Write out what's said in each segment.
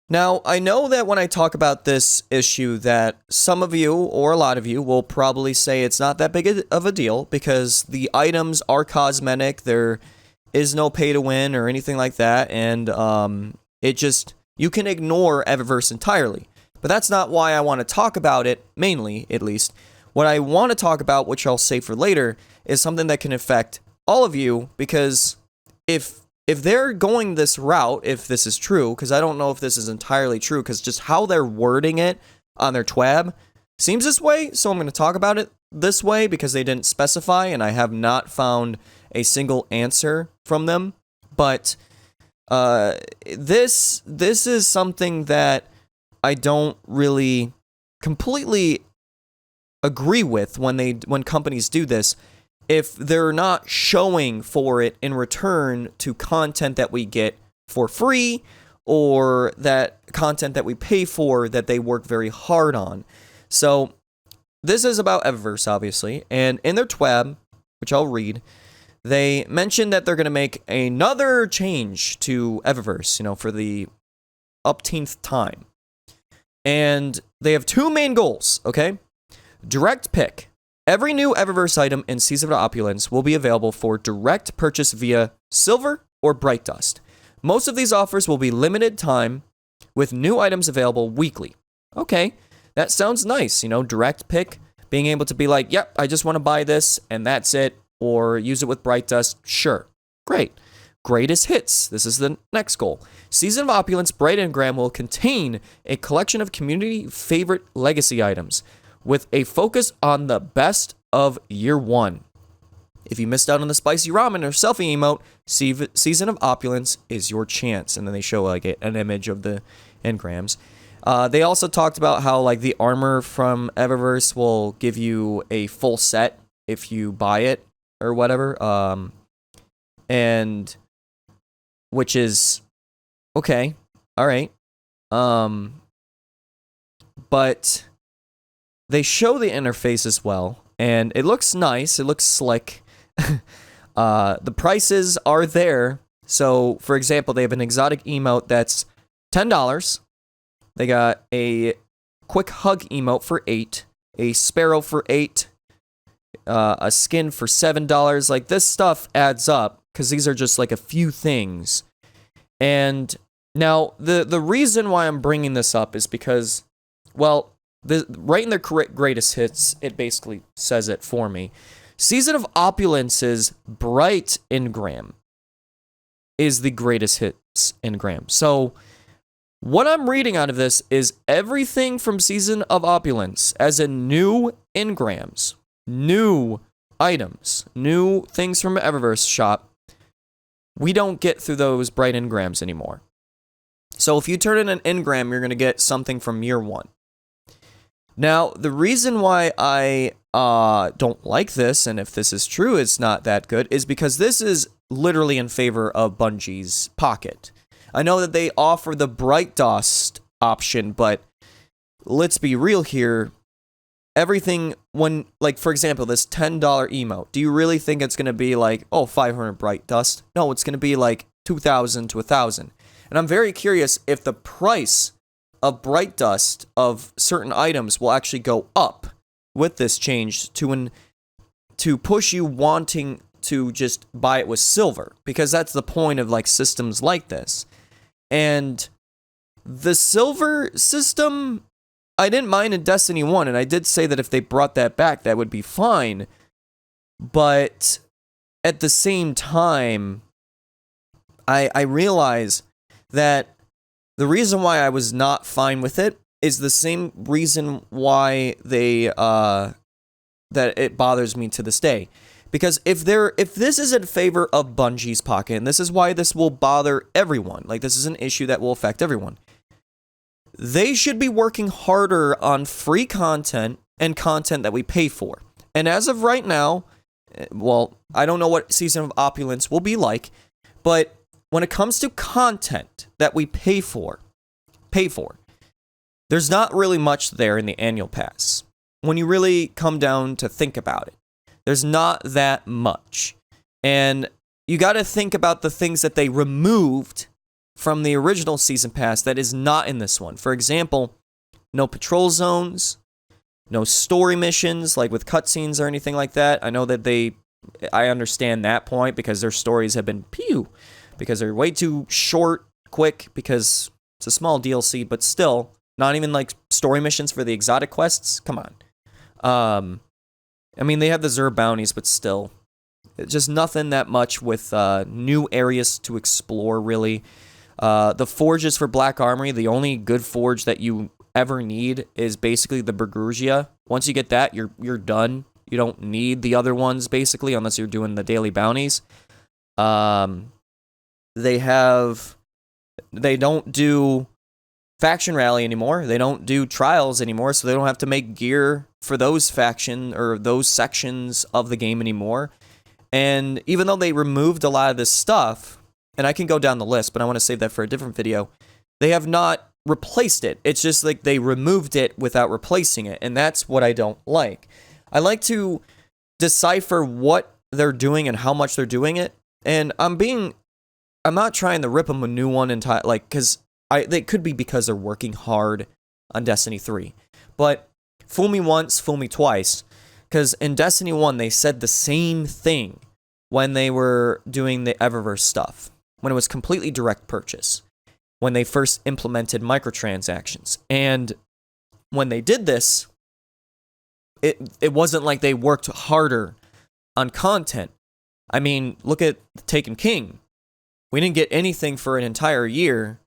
Now, I know that when I talk about this issue that some of you, or a lot of you, will probably say it's not that big of a deal because the items are cosmetic, there is no pay to win or anything like that, and you can ignore Eververse entirely. But that's not why I want to talk about it, mainly, at least. What I want to talk about, which I'll save for later, is something that can affect all of you, because if they're going this route, if this is true, because I don't know if this is entirely true, because just how they're wording it on their twab seems this way, so I'm going to talk about it this way because they didn't specify, and I have not found a single answer from them. But this is something that I don't really completely agree with when companies do this. If they're not showing for it in return to content that we get for free, or that content that we pay for that they work very hard on. So this is about Eververse, obviously, and in their twab, which I'll read, they mentioned that they're going to make another change to Eververse, for the upteenth time. And they have two main goals, okay? Direct pick. Every new Eververse item in Season of Opulence will be available for direct purchase via Silver or Bright Dust. Most of these offers will be limited time, with new items available weekly. Okay, that sounds nice, direct pick, being able to be like, yep, I just want to buy this, and that's it, or use it with Bright Dust, sure, great. Greatest hits, this is the next goal. Season of Opulence Bright Engram will contain a collection of community favorite legacy items, with a focus on the best of year one. If you missed out on the spicy ramen or selfie emote, Season of Opulence is your chance. And then they show an image of the engrams. They also talked about how the armor from Eververse will give you a full set if you buy it or whatever. And which is okay, all right. But they show the interface as well, and it looks nice. It looks slick. The prices are there. So, for example, they have an exotic emote that's $10. They got a quick hug emote for $8, a sparrow for $8, a skin for $7. This stuff adds up because these are just a few things. And now the reason why I'm bringing this up is because, well, right in their greatest hits, it basically says it for me. Season of Opulence's Bright Engram is the greatest hits engram. So what I'm reading out of this is everything from Season of Opulence, as in new engrams, new items, new things from Eververse shop, we don't get through those Bright Engrams anymore. So if you turn in an engram, you're going to get something from year one. Now, the reason why I don't like this, and if this is true, it's not that good, is because this is literally in favor of Bungie's pocket. I know that they offer the Bright Dust option, but let's be real here. Everything, for example, this $10 emote, do you really think it's going to be 500 Bright Dust? No, it's going to be 2,000 to 1,000. And I'm very curious if the price of Bright Dust of certain items will actually go up with this change to push you wanting to just buy it with silver, because that's the point of systems like this. And the silver system, I didn't mind in Destiny 1, and I did say that if they brought that back, that would be fine. But at the same time, I realize that the reason why I was not fine with it is the same reason why that it bothers me to this day. Because if this is in favor of Bungie's pocket, and this is why this will bother everyone, this is an issue that will affect everyone, they should be working harder on free content and content that we pay for. And as of right now, well, I don't know what Season of Opulence will be like, but when it comes to content that we pay for, there's not really much there in the annual pass. When you really come down to think about it, there's not that much. And you got to think about the things that they removed from the original season pass that is not in this one. For example, no patrol zones, no story missions like with cutscenes or anything like that. I know that I understand that point because their stories have been because they're way too short, quick, because it's a small DLC, but still, not even like story missions for the exotic quests. Come on. I mean, they have the Xur bounties, but still, it's just nothing that much with new areas to explore, really. The forges for Black Armory, the only good forge that you ever need is basically the Bergusia. Once you get that, you're done. You don't need the other ones, basically, unless you're doing the daily bounties. They don't do faction rally anymore. They don't do trials anymore, so they don't have to make gear for those faction or those sections of the game anymore. And even though they removed a lot of this stuff, and I can go down the list, but I want to save that for a different video, they have not replaced it. It's just like they removed it without replacing it, and that's what I don't like. I like to decipher what they're doing and how much they're doing it, and I'm not trying to rip them a new one because they could be because they're working hard on Destiny 3. But fool me once, fool me twice, because in Destiny 1 they said the same thing when they were doing the EVERVERSE stuff, when it was completely direct purchase, when they first implemented microtransactions. And when they did this, it wasn't like they worked harder on content. I mean, look at Taken King. We didn't get anything for an entire year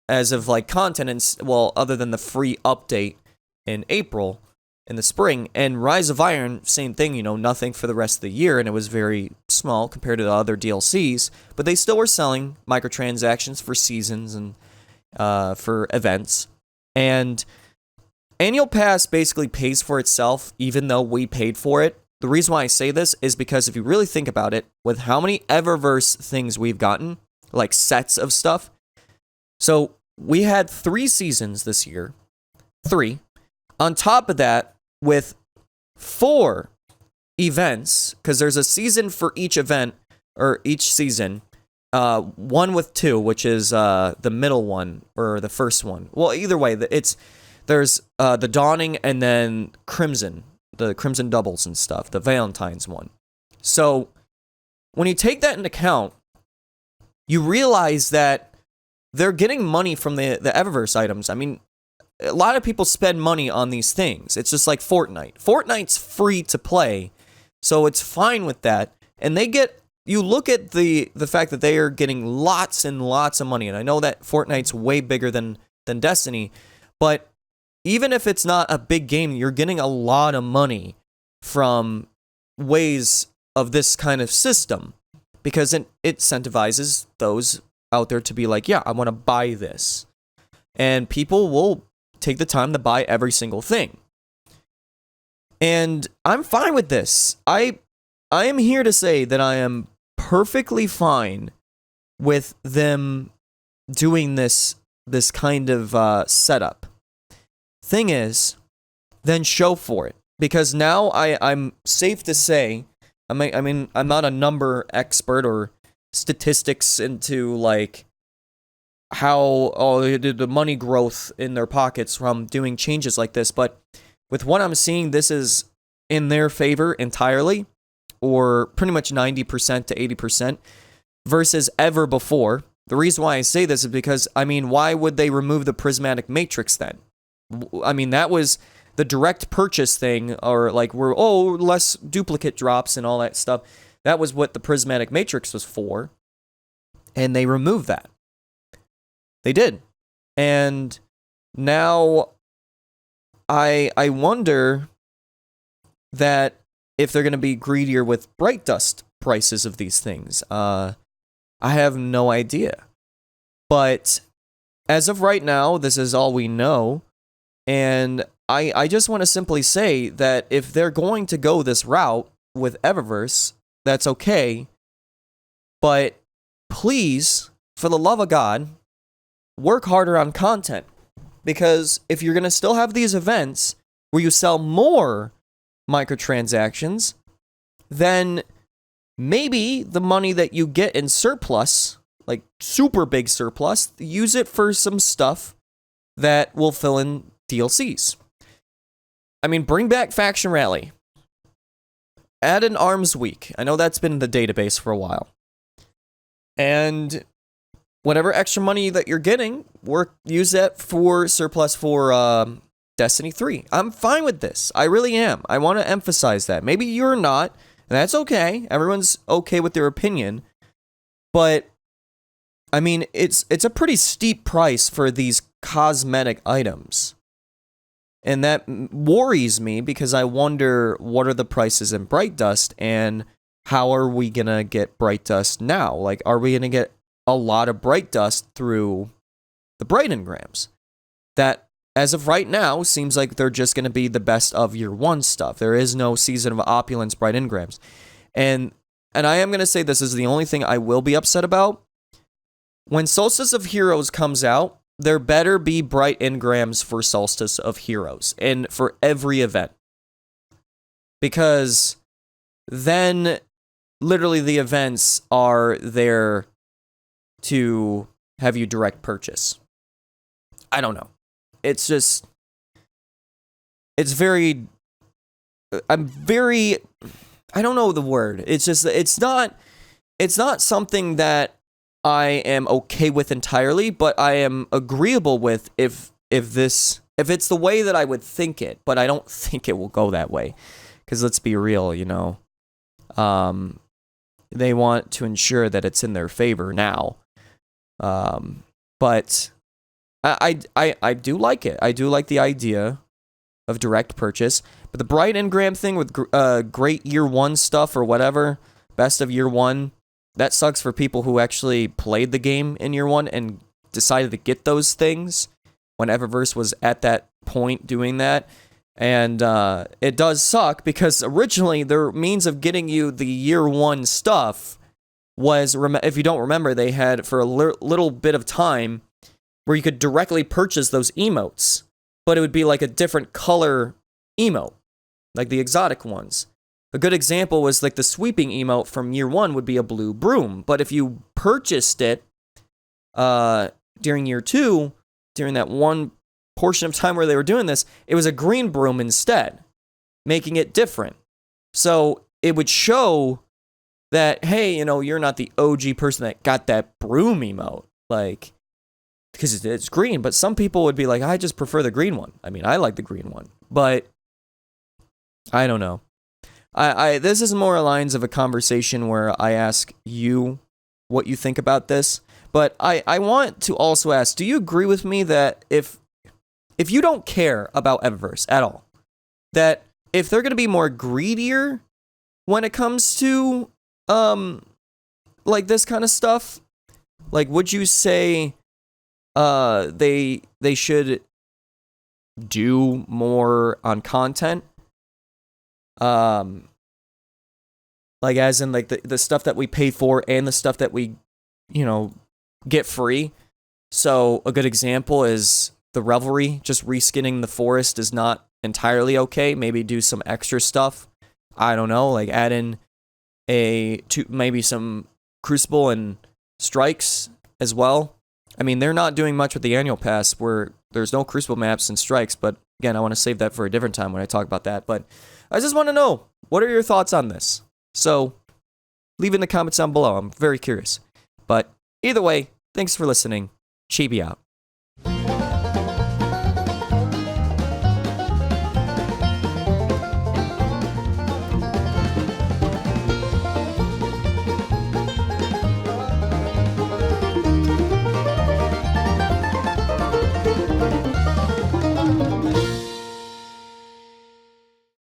as of like content, other than the free update in April, in the spring. And Rise of Iron, same thing, nothing for the rest of the year, and it was very small compared to the other DLCs, but they still were selling microtransactions for seasons and for events. And Annual Pass basically pays for itself, even though we paid for it. The reason why I say this is because if you really think about it, with how many EverVerse things we've gotten, like sets of stuff, so we had 3 seasons this year, 3. On top of that, with 4 events, because there's a season for each event, or each season, one with 2, which is the middle one, or the first one. Well, either way, there's the Dawning and then Crimson, the Crimson Doubles and stuff, the Valentine's one. So when you take that into account, you realize that they're getting money from the EverVerse items. I mean, a lot of people spend money on these things. It's just like Fortnite. Fortnite's free to play, so it's fine with that. And you look at the fact that they are getting lots and lots of money, and I know that Fortnite's way bigger than Destiny, but even if it's not a big game, you're getting a lot of money from ways of this kind of system, because it incentivizes those out there to be like, yeah, I want to buy this. And people will take the time to buy every single thing. And I'm fine with this. I am here to say that I am perfectly fine with them doing this kind of setup. Thing is, then show for it. Because now I'm safe to say, I mean, I'm not a number expert or statistics into like how the money growth in their pockets from doing changes like this, but with what I'm seeing, this is in their favor entirely, or pretty much 90% to 80% versus ever before. The reason why I say this is because, I mean, why would they remove the prismatic matrix then? I mean, that was the direct purchase thing, or like less duplicate drops and all that stuff. That was what the prismatic matrix was for, and they removed that. They did. And now I wonder that if they're going to be greedier with Bright Dust prices of these things. I have no idea. But as of right now, this is all we know. And I just want to simply say that if they're going to go this route with EverVerse, that's okay. But please, for the love of God, work harder on content. Because if you're going to still have these events where you sell more microtransactions, then maybe the money that you get in surplus like super big surplus, use it for some stuff that will fill in DLCs. I mean, bring back Faction Rally. Add an Arms Week. I know that's been in the database for a while. And whatever extra money that you're getting, use that for surplus for Destiny 3. I'm fine with this. I really am. I want to emphasize that. Maybe you're not, and that's okay. Everyone's okay with their opinion. But, I mean, it's a pretty steep price for these cosmetic items. And that worries me because I wonder what are the prices in Bright Dust and how are we going to get Bright Dust now? Like, are we going to get a lot of Bright Dust through the Bright Engrams? That, as of right now, seems like they're just going to be the best of year one stuff. There is no Season of Opulence Bright Engrams. And I am going to say this is the only thing I will be upset about. When Solstice of Heroes comes out, there better be Bright Engrams for Solstice of Heroes and for every event. Because then literally the events are there to have you direct purchase. I don't know. It's just, I don't know the word. It's just, it's not something that I am okay with entirely, but I am agreeable with if it's the way that I would think it, but I don't think it will go that way. Because let's be real, you know, they want to ensure that it's in their favor now. But I do like it. I do like the idea of direct purchase, but the Bright Engram thing with great year one stuff or whatever, best of year one, that sucks for people who actually played the game in year one and decided to get those things when EVERVERSE was at that point doing that. And it does suck because originally their means of getting you the year one stuff was, if you don't remember, they had for a little bit of time where you could directly purchase those emotes, but it would be like a different color emote, like the exotic ones. A good example was like the sweeping emote from year one would be a blue broom, but if you purchased it during year two, during that one portion of time where they were doing this, it was a green broom instead, making it different. So it would show that, hey, you know, you're not the OG person that got that broom emote, like, because it's green, but some people would be like, I just prefer the green one. I mean, I like the green one, but I don't know. This is more lines of a conversation where I ask you what you think about this, but I want to also ask, do you agree with me that if you don't care about EVERVERSE at all, that if they're going to be more greedier when it comes to, like this kind of stuff, like, would you say, they should do more on content? Like as in like the stuff that we pay for and the stuff that we, you know, get free. So a good example is the Revelry. Just reskinning the forest is not entirely okay. Maybe do some extra stuff. I don't know, like add in maybe some Crucible and Strikes as well. I mean, they're not doing much with the annual pass where there's no Crucible maps and Strikes, but again, I want to save that for a different time when I talk about that. But I just want to know, what are your thoughts on this? So leave in the comments down below. I'm very curious. But either way, thanks for listening. Chibi out.